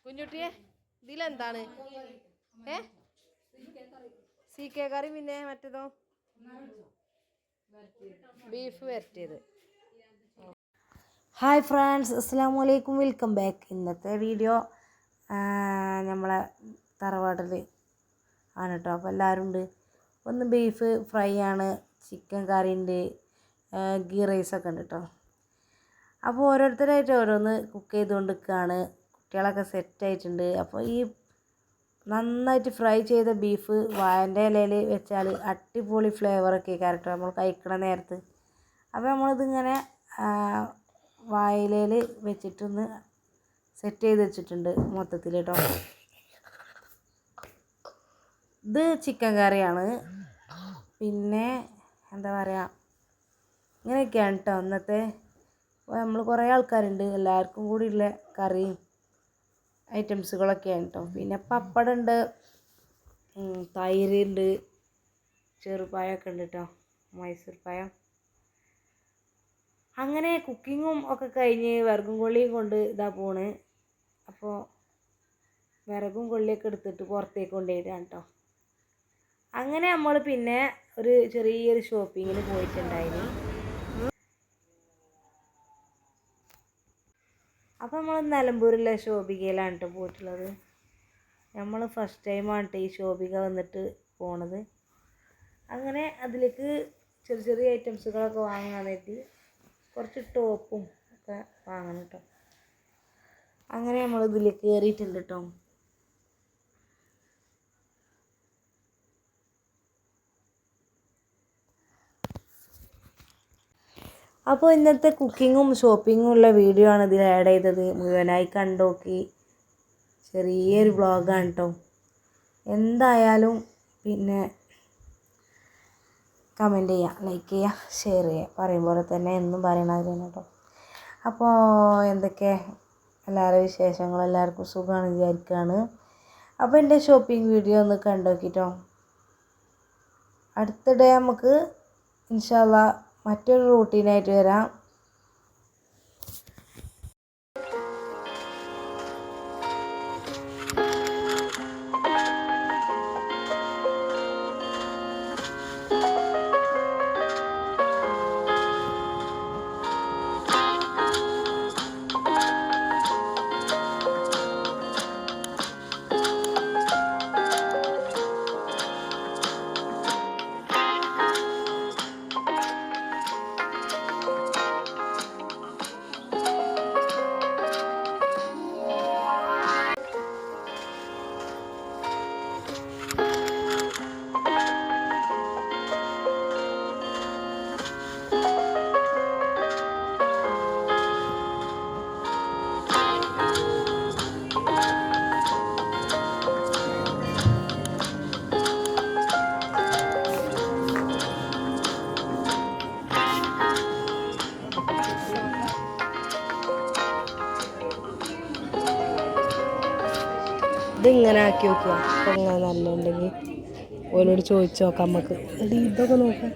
കുഞ്ഞുട്ടിയെ ഇതിലെന്താണ് C K കറി പിന്നെ മറ്റേതോ beef വരട്ടിയത്. Hi friends, അസ്സലാമു അലൈക്കും, വെൽക്കം ബാക്ക്. ഇന്നത്തെ വീഡിയോ നമ്മളെ തറവാട്ടിൽ ആണ് കേട്ടോ. അപ്പോൾ എല്ലാവരും ഉണ്ട്. ഒന്ന് ബീഫ് ഫ്രൈ ആണ്, ചിക്കൻ കറി ഉണ്ട്, ഗീ റൈസൊക്കെ ഉണ്ട് കേട്ടോ. അപ്പോൾ ഓരോരുത്തരായിട്ട് ഓരോന്ന് കുക്ക് ചെയ്തുകൊണ്ട് നിൽക്കുകയാണ്. കുട്ടികളൊക്കെ സെറ്റായിട്ടുണ്ട്. അപ്പോൾ ഈ നന്നായിട്ട് ഫ്രൈ ചെയ്ത ബീഫ് വാഴൻ്റെ ഇലയിൽ വെച്ചാൽ അടിപൊളി ഫ്ലേവറൊക്കെ കേട്ടോ നമ്മൾ കഴിക്കണ നേരത്ത്. അപ്പോൾ നമ്മളിതിങ്ങനെ വാഴയിലയിൽ വെച്ചിട്ടൊന്ന് സെറ്റ് ചെയ്ത് വെച്ചിട്ടുണ്ട് മൊത്തത്തിൽ കേട്ടോ. ഇത് ചിക്കൻ കറിയാണ്. പിന്നെ എന്താ പറയുക, ഇങ്ങനെയൊക്കെയാണ് കേട്ടോ ഇന്നത്തെ. നമ്മൾ കുറേ ആൾക്കാരുണ്ട്, എല്ലാവർക്കും കൂടി ഉള്ള കറിയും ഐറ്റംസുകളൊക്കെയാണ് കേട്ടോ. പിന്നെ പപ്പടം ഉണ്ട്, തൈരുണ്ട്, ചെറുപഴമൊക്കെ ഉണ്ട് കേട്ടോ, മൈസൂർ പഴം. അങ്ങനെ കുക്കിങ്ങും ഒക്കെ കഴിഞ്ഞ് വിറകും കൊള്ളിയും കൊണ്ട് ഇതാ പോണ്. അപ്പോൾ വിറകും കൊള്ളിയൊക്കെ എടുത്തിട്ട് പുറത്തേക്ക് കൊണ്ടുപോയിട്ടാണ് കേട്ടോ. അങ്ങനെ നമ്മൾ പിന്നെ ഒരു ചെറിയൊരു ഷോപ്പിങ്ങിന് പോയിട്ടുണ്ടായിന്. അപ്പോൾ നമ്മൾ നിലമ്പൂരിലെ ശോഭികയിലാണ് കേട്ടോ പോയിട്ടുള്ളത്. നമ്മൾ ഫസ്റ്റ് ടൈമാണ് കേട്ടോ ഈ ശോഭിക വന്നിട്ട് പോണത്. അങ്ങനെ അതിലേക്ക് ചെറിയ ചെറിയ ഐറ്റംസുകളൊക്കെ വാങ്ങാനായിട്ട് കുറച്ച് ടോപ്പും ഒക്കെ വാങ്ങണം കേട്ടോ. അങ്ങനെ നമ്മൾ ഇതിലേക്ക് കയറിയിട്ടുണ്ട് കേട്ടോ. അപ്പോൾ ഇന്നത്തെ കുക്കിങ്ങും ഷോപ്പിങ്ങും ഉള്ള വീഡിയോ ആണ് ഇതിൽ ആഡ് ചെയ്തത്. മുഴുവനായി കണ്ടോക്കി. ചെറിയൊരു വ്ളോഗാണ് കേട്ടോ. എന്തായാലും പിന്നെ കമൻറ്റ് ചെയ്യുക, ലൈക്ക് ചെയ്യുക, ഷെയർ ചെയ്യുക. പറയും പോലെ തന്നെ എന്നും പറയണത് തന്നെ കേട്ടോ. അപ്പോൾ എന്തൊക്കെ എല്ലാവരുടെ വിശേഷങ്ങൾ, എല്ലാവർക്കും സുഖമാണ് വിചാരിക്കുകയാണ്. അപ്പോൾ എൻ്റെ ഷോപ്പിംഗ് വീഡിയോ ഒന്ന് കണ്ടോക്കിട്ടോ. അടുത്തിടെ നമുക്ക് ഇൻഷാ അല്ലാഹ് മറ്റൊരു റൂട്ടീനായിട്ട് വരാം. ഇതിങ്ങനെ ആക്കി നോക്കുക. അപ്പം ഇങ്ങനെ നല്ലുണ്ടെങ്കിൽ ഓരോട് ചോദിച്ചു നോക്കാം നമുക്ക്. എടി ഇതൊക്കെ നോക്കാം.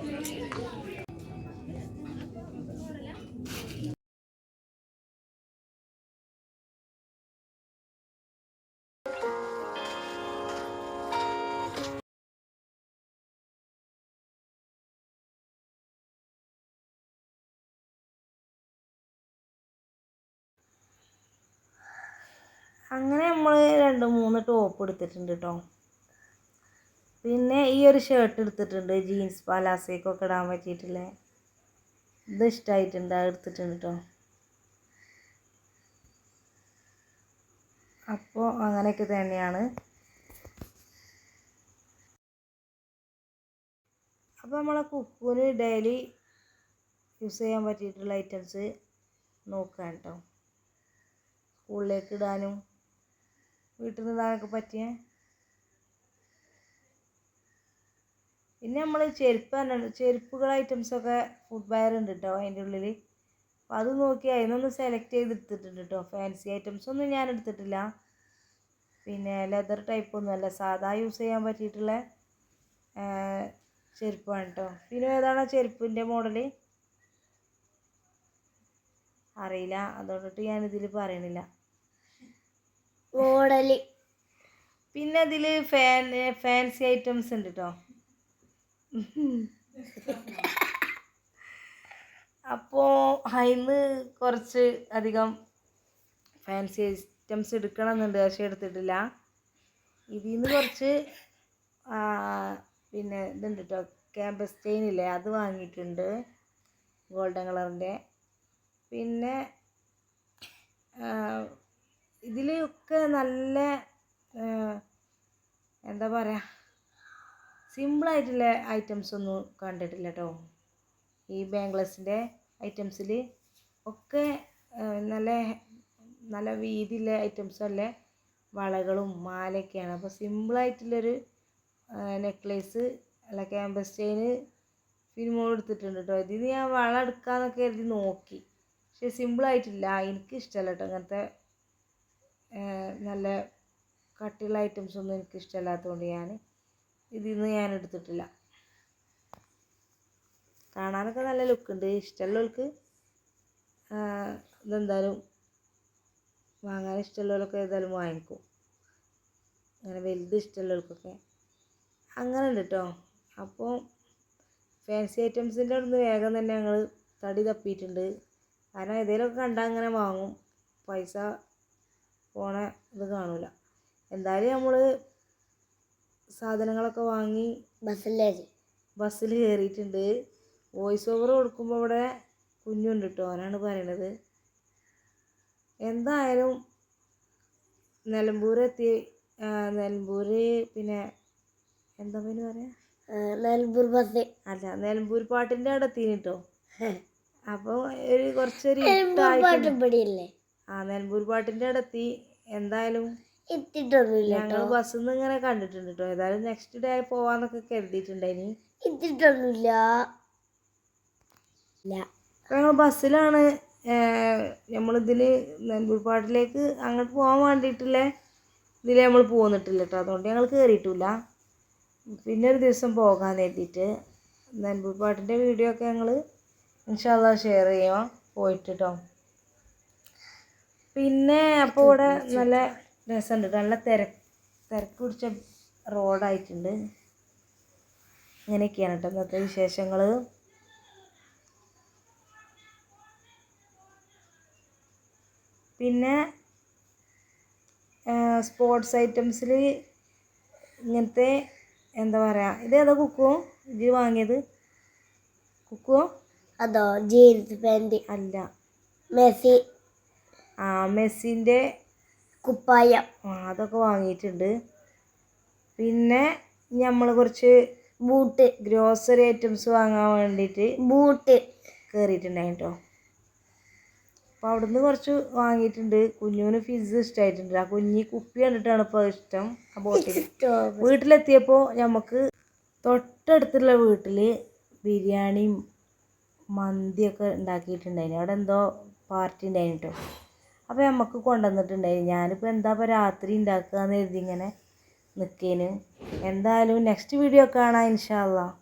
അങ്ങനെ നമ്മൾ 2-3 ടോപ്പ് എടുത്തിട്ടുണ്ട് കേട്ടോ. പിന്നെ ഈ ഒരു ഷർട്ട് എടുത്തിട്ടുണ്ട്, ജീൻസ് പലാസയ്ക്കൊക്കെ ഇടാൻ പറ്റിയിട്ടില്ലേ. ഇത് ഇഷ്ടമായിട്ടുണ്ട്, അത് എടുത്തിട്ടുണ്ട് കേട്ടോ. അപ്പോൾ അങ്ങനെയൊക്കെ തന്നെയാണ്. അപ്പോൾ നമ്മളെ കുക്കൂന് ഡെയിലി യൂസ് ചെയ്യാൻ പറ്റിയിട്ടുള്ള ഐറ്റംസ് നോക്കാം കേട്ടോ. സ്കൂളിലേക്ക് ഇടാനും വീട്ടിൽ നിന്ന് ഇടാനൊക്കെ പറ്റിയ. പിന്നെ നമ്മൾ ചെരുപ്പുകൾ ഐറ്റംസൊക്കെ ഫുഡ് വെയർ ഉണ്ട് കേട്ടോ അതിൻ്റെ ഉള്ളിൽ. അപ്പോൾ അത് നോക്കി അതിനൊന്ന് സെലക്ട് ചെയ്തെടുത്തിട്ടുണ്ട് കേട്ടോ. ഫാൻസി ഐറ്റംസൊന്നും ഞാൻ എടുത്തിട്ടില്ല. പിന്നെ ലെതർ ടൈപ്പൊന്നുമല്ല, സാധാ യൂസ് ചെയ്യാൻ പറ്റിയിട്ടുള്ള ചെരുപ്പാണ് കേട്ടോ. പിന്നെ ഏതാണ് ചെരുപ്പിൻ്റെ മോഡൽ അറിയില്ല, അതുകൊണ്ടിട്ട് ഞാനിതിൽ പറയണില്ല. മോഡല്. പിന്നെ അതിൽ ഫാൻസി ഐറ്റംസ് ഉണ്ട് കേട്ടോ. അപ്പോൾ അതിന് കുറച്ച് അധികം ഫാൻസി ഐറ്റംസ് എടുക്കണം എന്നുണ്ട്, പക്ഷേ എടുത്തിട്ടില്ല. ഇതിൽ നിന്ന് കുറച്ച് പിന്നെ ഇതുണ്ട് കേട്ടോ, ക്യാമ്പസ് ചെയിൻ ഇല്ലേ, അത് വാങ്ങിയിട്ടുണ്ട് ഗോൾഡൻ കളറിൻ്റെ. പിന്നെ ഇതിലൊക്കെ നല്ല എന്താ പറയുക, സിമ്പിളായിട്ടുള്ള ഐറ്റംസ് ഒന്നും കണ്ടിട്ടില്ല കേട്ടോ. ഈ ബാംഗ്ലസിൻ്റെ ഐറ്റംസിൽ ഒക്കെ നല്ല നല്ല വീതിയുള്ള ഐറ്റംസും അല്ലേ, വളകളും മാലയൊക്കെയാണ്. അപ്പോൾ സിമ്പിളായിട്ടുള്ളൊരു നെക്ലേസ് അല്ല ക്യാമ്പസ് ചെയിന് ഫിലിമോൾ എടുത്തിട്ടുണ്ട് കേട്ടോ. ഇതിന് ഞാൻ വള എടുക്കാമെന്നൊക്കെ കരുതി നോക്കി, പക്ഷെ സിമ്പിളായിട്ടില്ല. എനിക്കിഷ്ടമല്ല കേട്ടോ അങ്ങനത്തെ നല്ല കട്ടിയുള്ള ഐറ്റംസൊന്നും എനിക്കിഷ്ടമല്ലാത്തതുകൊണ്ട് ഇതിൽ നിന്ന് ഞാൻ എടുത്തിട്ടില്ല. കാണാനൊക്കെ നല്ല ലുക്കുണ്ട്. ഇഷ്ടമുള്ളവർക്ക് ഇതെന്തായാലും വാങ്ങാൻ ഇഷ്ടമുള്ളവരൊക്കെ ഏതായാലും വാങ്ങിക്കും. അങ്ങനെ വലുത് ഇഷ്ടമുള്ളവർക്കൊക്കെ അങ്ങനെ ഉണ്ട് കേട്ടോ. അപ്പോൾ ഫാൻസി ഐറ്റംസിൻ്റെ അവിടെ നിന്ന് വേഗം തന്നെ ഞങ്ങൾ തടി തപ്പിയിട്ടുണ്ട്. കാരണം ഏതെങ്കിലുമൊക്കെ കണ്ടാൽ അങ്ങനെ വാങ്ങും, പൈസ പോണ ഇത് കാണില്ല. എന്തായാലും നമ്മൾ സാധനങ്ങളൊക്കെ വാങ്ങി ബസ്സിൽ കയറിയിട്ടുണ്ട്. വോയിസ് ഓവർ കൊടുക്കുമ്പോൾ ഇവിടെ കുഞ്ഞുണ്ട് കേട്ടോ, അവനാണ് പറയണത്. എന്തായാലും നിലമ്പൂർ പിന്നെ എന്താ പേര് പറയാ, നിലമ്പൂർ ബസ് അല്ല, നിലമ്പൂർ പാട്ടിൻ്റെ അവിടെ എത്തിന് കേട്ടോ. അപ്പോൾ ഒരു കുറച്ചൊരു നിലമ്പൂർ പാട്ടിൻ്റെ അവിടെ എത്തി. എന്തായാലും ഞങ്ങൾ ബസ്സിൽ നിന്ന് ഇങ്ങനെ കണ്ടിട്ടുണ്ട് കേട്ടോ. ഏതായാലും നെക്സ്റ്റ് ഡേ പോവാന്നൊക്കെ കരുതിയിട്ടുണ്ടായിനി. ഞങ്ങൾ ബസ്സിലാണ് നമ്മളിതിൽ നിലമ്പൂർ പാട്ടിലേക്ക് അങ്ങോട്ട് പോകാൻ വേണ്ടിയിട്ടുള്ള ഇതിൽ നമ്മൾ പോന്നിട്ടില്ല കേട്ടോ. അതുകൊണ്ട് ഞങ്ങൾ കയറിയിട്ടില്ല. പിന്നെ ഒരു ദിവസം പോകാൻ എഴുതിയിട്ട് നിലമ്പൂർ പാട്ടിൻ്റെ വീഡിയോ ഒക്കെ ഞങ്ങൾ ഇൻഷാ അല്ലാഹ് ഷെയർ ചെയ്യാം പോയിട്ട് കേട്ടോ. പിന്നെ അപ്പോൾ ഇവിടെ നല്ല രസമുണ്ട്, നല്ല തിരക്ക് പിടിച്ച റോഡായിട്ടുണ്ട്. ഇങ്ങനെയൊക്കെയാണ് കേട്ടോ ഇന്നത്തെ വിശേഷങ്ങൾ. പിന്നെ സ്പോർട്സ് ഐറ്റംസിൽ ഇങ്ങനത്തെ എന്താ പറയുക, ഇതേതാ കുക്കുവോ ഇത് വാങ്ങിയത്? കുക്കുവോ അതോ ജീൻസ് പാൻറ് അല്ല, മെസ്സി മെസ്സിൻ്റെ കുപ്പായം അതൊക്കെ വാങ്ങിയിട്ടുണ്ട്. പിന്നെ നമ്മൾ കുറച്ച് ബൂട്ട് ഗ്രോസറി ഐറ്റംസ് വാങ്ങാൻ വേണ്ടിയിട്ട് ബൂട്ട് കയറിയിട്ടുണ്ടായി കേട്ടോ. അപ്പോൾ അവിടുന്ന് കുറച്ച് വാങ്ങിയിട്ടുണ്ട്. കുഞ്ഞുവിന് ഫിസ് ഇഷ്ടമായിട്ടുണ്ട്. ആ കുഞ്ഞി കുപ്പി കണ്ടിട്ടാണ് ഇപ്പോൾ ഇഷ്ടം ആ ബോട്ടിൽ. വീട്ടിലെത്തിയപ്പോൾ നമുക്ക് തൊട്ടടുത്തുള്ള വീട്ടിൽ ബിരിയാണിയും മന്തിയൊക്കെ ഉണ്ടാക്കിയിട്ടുണ്ടായിന്. അവിടെ എന്തോ പാർട്ടി ഉണ്ടായിന് കേട്ടോ. അപ്പോൾ നമുക്ക് കൊണ്ടുവന്നിട്ടുണ്ടായി. ഞാനിപ്പോൾ എന്താ ഇപ്പോൾ രാത്രി ഉണ്ടാക്കുക എന്ന് കരുതി ഇങ്ങനെ നിൽക്കേന്. എന്തായാലും നെക്സ്റ്റ് വീഡിയോ കാണാം ഇൻഷാ അല്ലാഹ്.